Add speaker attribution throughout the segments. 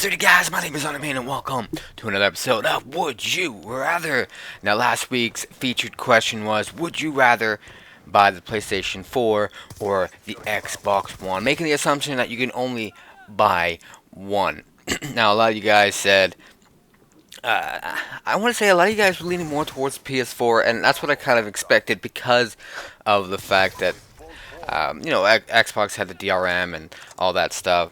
Speaker 1: What's up, guys? My name is Arnimane, and welcome to another episode of Would You Rather. Now, last week's featured question was, would you rather buy the PlayStation 4 or the Xbox One? Making the assumption that you can only buy one. Now, a lot of you guys said, I want to say a lot of you guys were leaning more towards PS4, and that's what I kind of expected because of the fact that, Xbox had the DRM and all that stuff,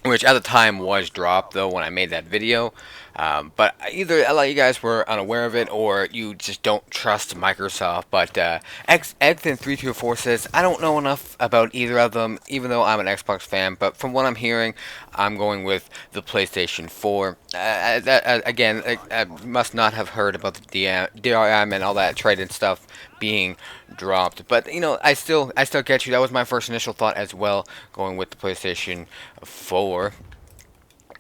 Speaker 1: which at the time was dropped though when I made that video. But either a lot of you guys were unaware of it or you just don't trust Microsoft. But Xen324 says, I don't know enough about either of them, even though I'm an Xbox fan. But from what I'm hearing, I'm going with the PlayStation 4. I must not have heard about the DRM and all that trade-in stuff being dropped. But I still get you. That was my first initial thought as well, going with the PlayStation 4.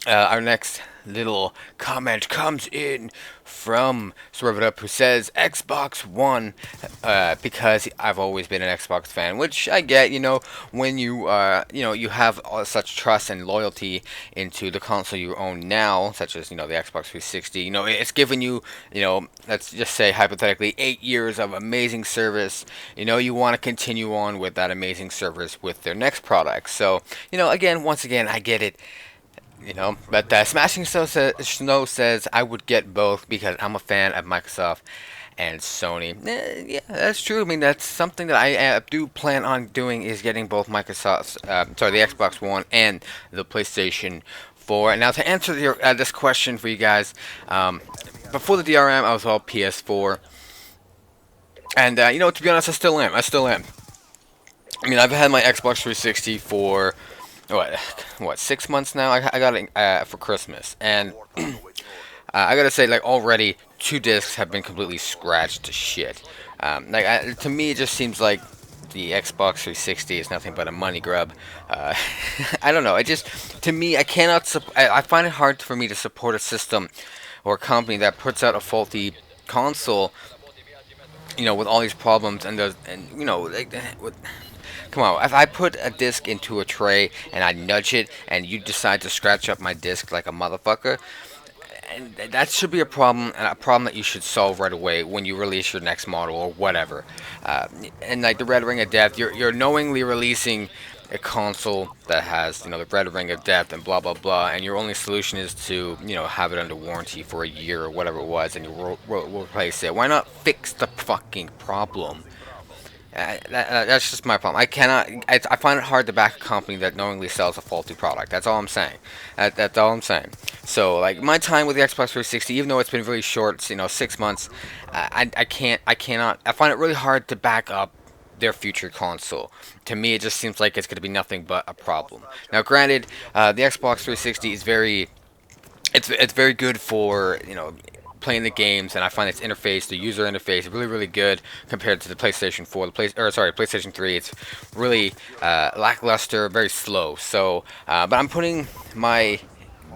Speaker 1: Our next little comment comes in from Swerve It Up, who says Xbox One, because I've always been an Xbox fan, which I get. When you you have all such trust and loyalty into the console you own now, such as the Xbox 360. It's given you, let's just say hypothetically 8 years of amazing service. You want to continue on with that amazing service with their next product. So once again, I get it. But Smashing Snow says I would get both because I'm a fan of Microsoft and Sony. Yeah, that's true. I mean, that's something that I do plan on doing, is getting both the Xbox One and the PlayStation 4. Now, to answer this question for you guys, before the DRM, I was all PS4. And, to be honest, I still am. I mean, I've had my Xbox 360 for what 6 months now. I got it for Christmas, and I gotta say, already 2 discs have been completely scratched to shit. To me, it just seems like the Xbox 360 is nothing but a money grub. I don't know. To me, I cannot. I find it hard for me to support a system or a company that puts out a faulty console. With all these problems and with. Come on, if I put a disc into a tray and I nudge it and you decide to scratch up my disc like a motherfucker, and that should be a problem, and a problem that you should solve right away when you release your next model or whatever. And like the Red Ring of Death, you're knowingly releasing a console that has the Red Ring of Death and blah blah blah, and your only solution is to have it under warranty for a year or whatever it was, and you replace it. Why not fix the fucking problem? That's just my problem. I cannot. I find it hard to back a company that knowingly sells a faulty product. That's all I'm saying. That's all I'm saying. So, my time with the Xbox 360, even though it's been really short, 6 months, I cannot. I find it really hard to back up their future console. To me, it just seems like it's going to be nothing but a problem. Now, granted, the Xbox 360 is it's very good for playing the games, and I find its interface, the user interface, really really good compared to the PlayStation 4. PlayStation 3. It's really lackluster, very slow. So, but I'm putting my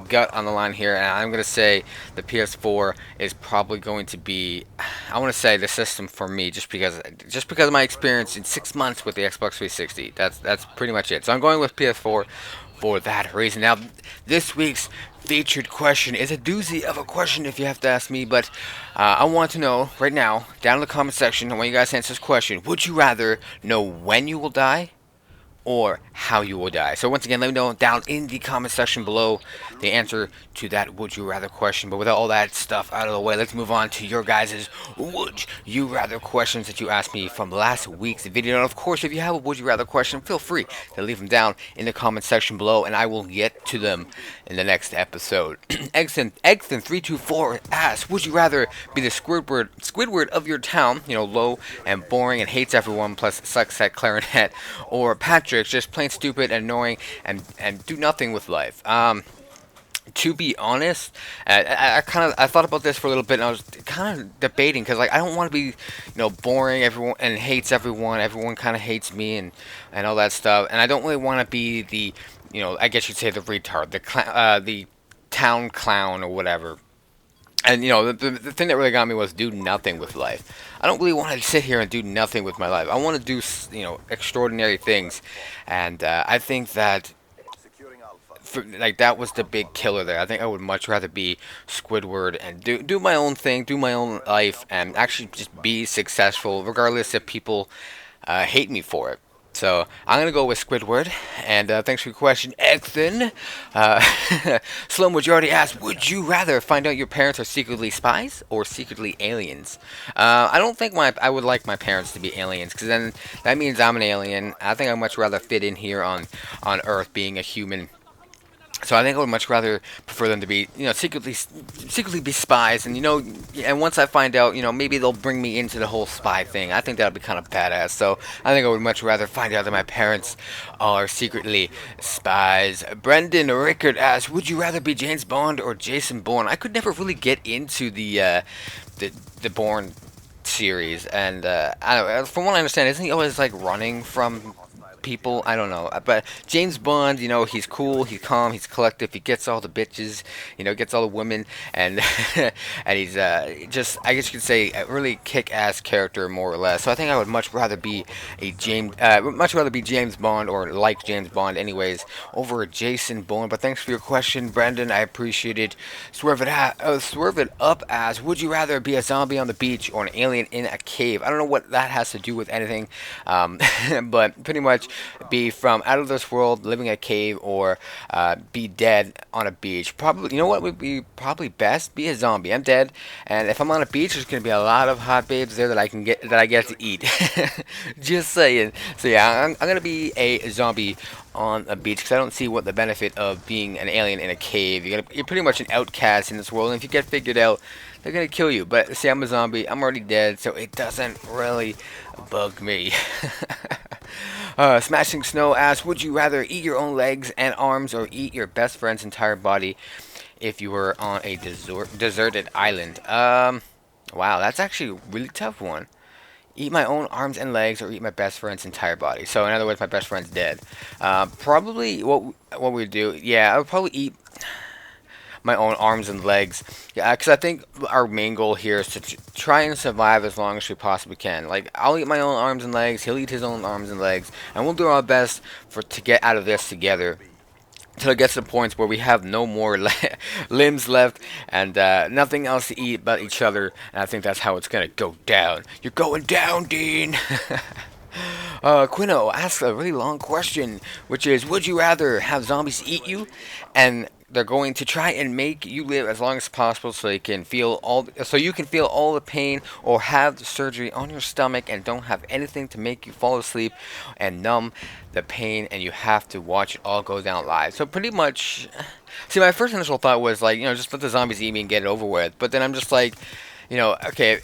Speaker 1: gut on the line here, and I'm going to say the PS4 is probably going to be, I want to say, the system for me, just because of my experience in 6 months with the Xbox 360. That's pretty much it. So I'm going with PS4 for that reason. Now, this week's featured question is a doozy of a question, if you have to ask me, but I want to know right now, down in the comment section, when you guys answer this question, would you rather know when you will die or how you will die? So once again, let me know down in the comment section below the answer to that would you rather question. But with all that stuff out of the way, let's move on to your guys' would you rather questions that you asked me from last week's video. And of course, if you have a would you rather question, feel free to leave them down in the comment section below, and I will get to them in the next episode. Exon324 asks, would you rather be the Squidward of your town, low and boring and hates everyone plus sucks at clarinet, or Patrick, just plain stupid and annoying and do nothing with life? To be honest, I thought about this for a little bit, and I was kind of debating because I don't want to be boring everyone and hates everyone. Everyone kind of hates me and all that stuff, and I don't really want to be the I guess you'd say the retard, the town clown or whatever. And the thing that really got me was do nothing with life. I don't really want to sit here and do nothing with my life. I want to do extraordinary things, and I think that like that was the big killer there. I think I would much rather be Squidward and do my own thing, do my own life, and actually just be successful, regardless if people hate me for it. So I'm gonna go with Squidward, and thanks for your question, Ethan. Uh, Sloan, would you already ask? Would you rather find out your parents are secretly spies or secretly aliens? I don't think I would like my parents to be aliens, because then that means I'm an alien. I think I'd much rather fit in here on Earth, being a human. So I think I would much rather prefer them to be, secretly be spies, and and once I find out, maybe they'll bring me into the whole spy thing. I think that would be kind of badass. So I think I would much rather find out that my parents are secretly spies. Brendan Rickard asks, would you rather be James Bond or Jason Bourne? I could never really get into the Bourne series, and I don't know, from what I understand, isn't he always like running from people? I don't know, but James Bond, he's cool, he's calm, he's collective, he gets all the bitches, gets all the women, and and he's just, I guess you could say, a really kick-ass character, more or less. So I think I would much rather be James Bond, or like James Bond anyways, over Jason Bourne. But thanks for your question, Brandon, I appreciate it. Swerve it up as, would you rather be a zombie on the beach or an alien in a cave? I don't know what that has to do with anything, but pretty much be from out of this world, living in a cave, or be dead on a beach. Probably, what would be probably best? Be a zombie. I'm dead, and if I'm on a beach, there's gonna be a lot of hot babes there that I get to eat. Just saying. So yeah, I'm gonna be a zombie on a beach, because I don't see what the benefit of being an alien in a cave. You're pretty much an outcast in this world, and if you get figured out, they're gonna kill you. But see, I'm a zombie. I'm already dead, so it doesn't really bug me. Smashing Snow asks, would you rather eat your own legs and arms or eat your best friend's entire body if you were on a deserted island? Wow, that's actually a really tough one. Eat my own arms and legs or eat my best friend's entire body. So in other words, my best friend's dead. Probably what we do, yeah, I would probably eat my own arms and legs. Yeah, because I think our main goal here is to try and survive as long as we possibly can. Like, I'll eat my own arms and legs, he'll eat his own arms and legs, and we'll do our best to get out of this together, until it gets to the point where we have no more limbs left, and nothing else to eat but each other. And I think that's how it's gonna go down. You're going down, Dean. Quino asks a really long question, which is, would you rather have zombies eat you, and they're going to try and make you live as long as possible, so you can feel all the pain, or have the surgery on your stomach and don't have anything to make you fall asleep and numb the pain, and you have to watch it all go down live. So pretty much, see, my first initial thought was like, just let the zombies eat me and get it over with. But then I'm just like, okay,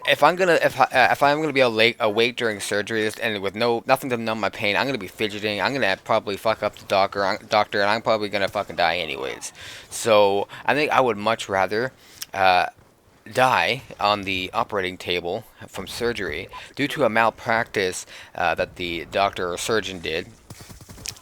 Speaker 1: if I'm gonna be awake during surgery and with nothing to numb my pain, I'm gonna be fidgeting. I'm gonna probably fuck up the doctor, and I'm probably gonna fucking die anyways. So I think I would much rather die on the operating table from surgery due to a malpractice that the doctor or surgeon did,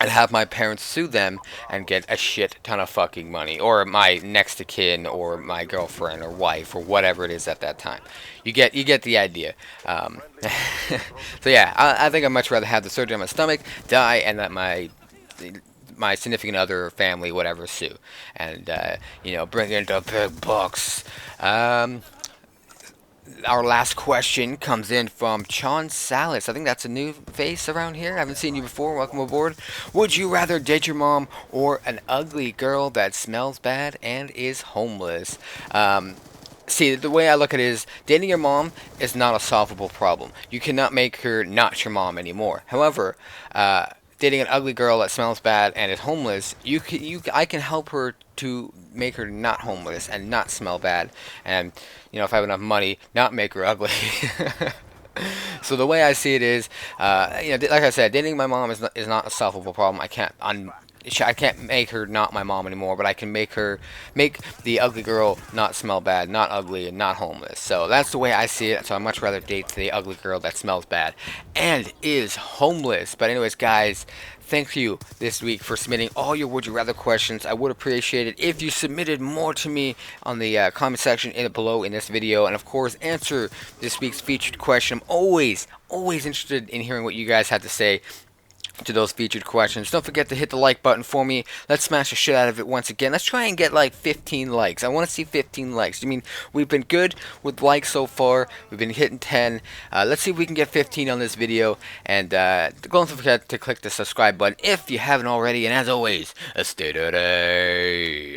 Speaker 1: and have my parents sue them and get a shit ton of fucking money, or my next of kin, or my girlfriend or wife, or whatever it is at that time. You get the idea. So yeah, I think I'd much rather have the surgery on my stomach, die, and let my significant other, family, whatever, sue, and bring in the big bucks. Our last question comes in from Chon Salas. I think that's a new face around here. I haven't seen you before. Welcome aboard. Would you rather date your mom or an ugly girl that smells bad and is homeless? See, the way I look at it is, dating your mom is not a solvable problem. You cannot make her not your mom anymore. However, dating an ugly girl that smells bad and is homeless, I can help her to make her not homeless and not smell bad, and if I have enough money, not make her ugly. So the way I see it is, like I said, dating my mom is not a solvable problem. I can't make her not my mom anymore, but I can make the ugly girl not smell bad, not ugly, and not homeless. So that's the way I see it. So I'd much rather date the ugly girl that smells bad and is homeless. But anyways, guys, thank you this week for submitting all your Would You Rather questions. I would appreciate it if you submitted more to me on the comment section below in this video. And of course, answer this week's featured question. I'm always interested in hearing what you guys have to say to those featured questions. Don't forget to hit the like button for me. Let's smash the shit out of it once again. Let's try and get like 15 likes. I want to see 15 likes. I mean, we've been good with likes so far. We've been hitting 10. Let's see if we can get 15 on this video. And don't forget to click the subscribe button if you haven't already. And as always, stay today.